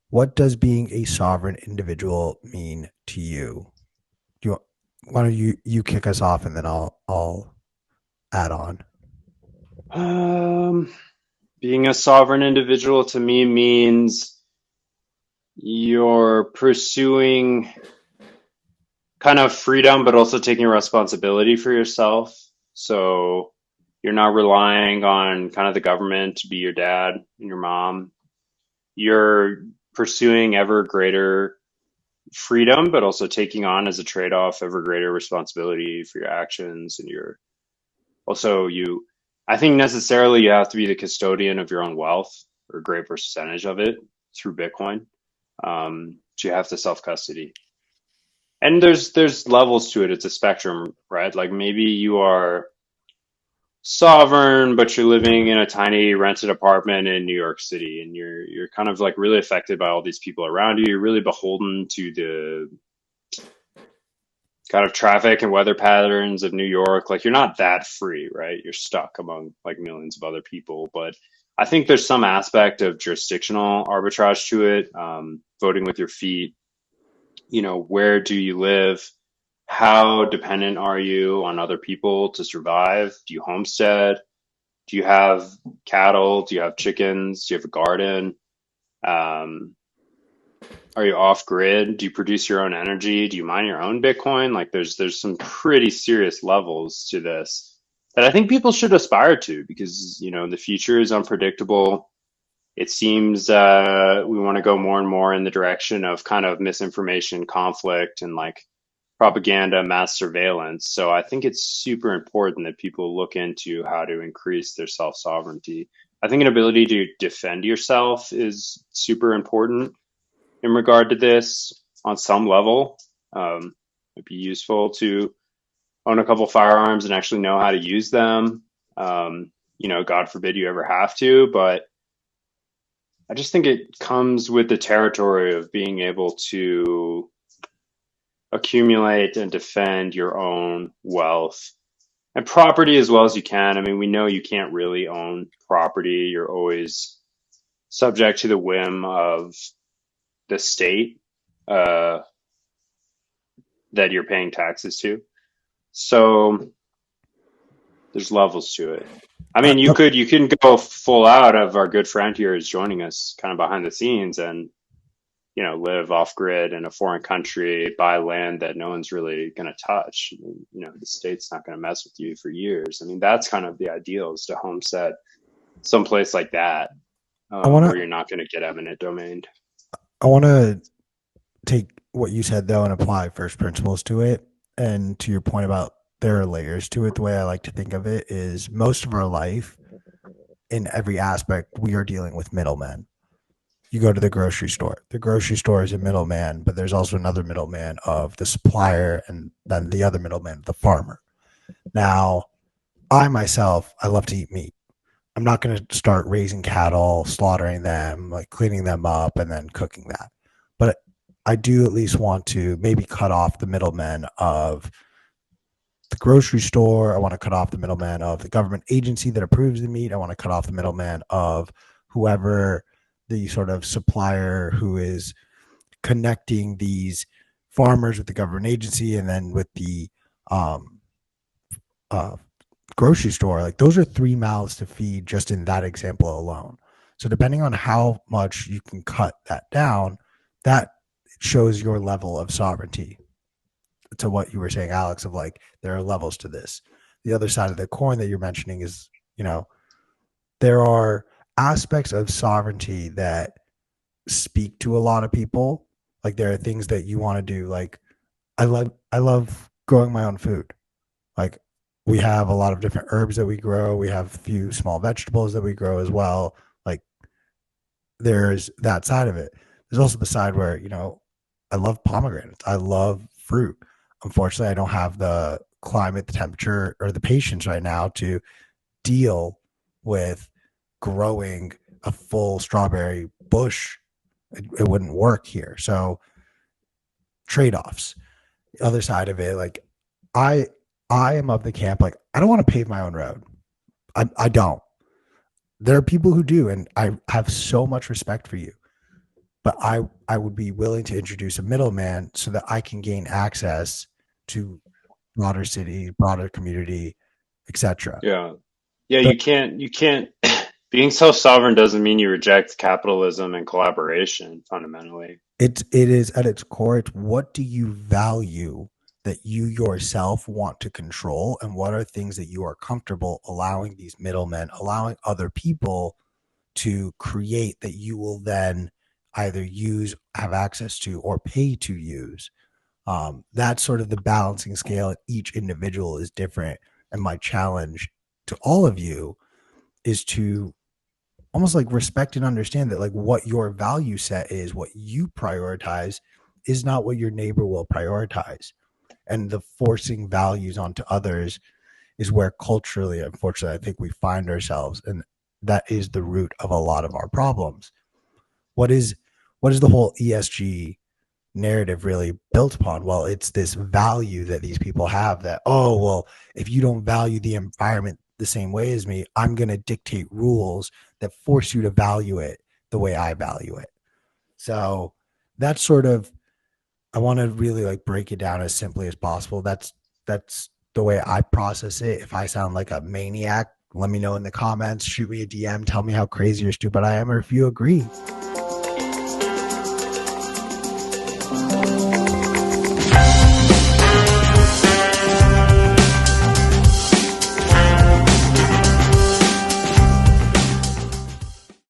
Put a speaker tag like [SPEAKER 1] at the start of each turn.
[SPEAKER 1] What does being a sovereign individual mean to you? Do you why don't you kick us off and then I'll add on.
[SPEAKER 2] Um, Being a sovereign individual to me means you're pursuing kind of freedom, but also taking responsibility for yourself. So you're not relying on kind of the government to be your dad and your mom. You're pursuing ever greater freedom, but also taking on as a trade-off ever greater responsibility for your actions and your also you I think necessarily you have to be the custodian of your own wealth or a great percentage of it through Bitcoin. So you have to self custody. And there's levels to it. It's a spectrum, right? Like maybe you are sovereign, but you're living in a tiny rented apartment in New York City, and you're kind of like really affected by all these people around you. You're really beholden to the kind of traffic and weather patterns of New York. Like you're not that free, right? You're stuck among like millions of other people. But I think there's some aspect of jurisdictional arbitrage to it. Voting with your feet, where do you live? How dependent are you on other people to survive? Do you homestead? Do you have cattle? Do you have chickens? Do you have a garden? Um, are you off grid? Do you produce your own energy? Do you mine your own Bitcoin? Like there's some pretty serious levels to this that I think people should aspire to because, the future is unpredictable. It seems we want to go more and more in the direction of kind of misinformation, conflict, and like propaganda, mass surveillance. So I think it's super important that people look into how to increase their self-sovereignty. I think an ability to defend yourself is super important in regard to this on some level. It'd be useful to own a couple firearms and actually know how to use them. God forbid you ever have to, but I just think it comes with the territory of being able to accumulate and defend your own wealth and property as well as you can. I mean, we know you can't really own property. You're always subject to the whim of the state uh, that you're paying taxes to. So there's levels to it. I mean, you
[SPEAKER 1] Yep.
[SPEAKER 2] could you can go full out of our good friend here is joining us kind of behind the scenes and live off grid in a foreign country, buy land that no one's really going to touch. The state's not going to mess with you for years. I mean, that's kind of the ideal is to homestead someplace like that
[SPEAKER 1] I want
[SPEAKER 2] where
[SPEAKER 1] to
[SPEAKER 2] you're not going to get eminent domain.
[SPEAKER 1] I want to take what you said though and apply first principles to it. And to your point about there are layers to it, the way I like to think of it is most of our life in every aspect we are dealing with middlemen. You go to the grocery store. The grocery store is a middleman, but there's also another middleman of the supplier and then the other middleman, the farmer. Now, I myself, I love to eat meat. I'm not going to start raising cattle, slaughtering them, like cleaning them up, and then cooking that. But I do at least want to maybe cut off the middlemen of the grocery store. I want to cut off the middleman of the government agency that approves the meat. I want to cut off the middleman of whoever the sort of supplier who is connecting these farmers with the government agency and then with the um, uh, grocery store. Like those are three mouths to feed just in that example alone. So depending on how much you can cut that down, that shows your level of sovereignty. To what you were saying, Alex, of like there are levels to this. The other side of the coin that you're mentioning is, there are aspects of sovereignty that speak to a lot of people. Like there are things that you want to do. Like I love growing my own food. Like we have a lot of different herbs that we grow. We have a few small vegetables that we grow as well. Like there's that side of it. There's also the side where, I love pomegranates. I love fruit. Unfortunately, I don't have the climate, the temperature, or the patience right now to deal with growing a full strawberry bush. It wouldn't work here. So trade-offs. The other side of it, like I I am of the camp like I don't want to pave my own road. I don't. There are people who do, and I have so much respect for you. but I would be willing to introduce a middleman so that I can gain access to broader city, broader community, etc.
[SPEAKER 2] Yeah. Yeah, you can't being self-sovereign doesn't mean you reject capitalism and collaboration fundamentally.
[SPEAKER 1] It is at its core, it's what do you value that you yourself want to control, and what are things that you are comfortable allowing these middlemen, allowing other people to create that you will then either use, have access to, or pay to use. That's sort of the balancing scale. Each individual is different. And my challenge to all of you is to almost like respect and understand that like what your value set is, what you prioritize is not what your neighbor will prioritize. And the forcing values onto others is where culturally, unfortunately, I think we find ourselves. And that is the root of a lot of our problems. What is what is the whole ESG narrative really built upon? Well, it's this value that these people have that, oh, well, if you don't value the environment the same way as me, I'm going to dictate rules that force you to value it the way I value it. So that's sort of, I want to really like break it down as simply as possible. That's the way I process it. If I sound like a maniac, let me know in the comments, shoot me a DM, tell me how crazy or stupid I am, or if you agree.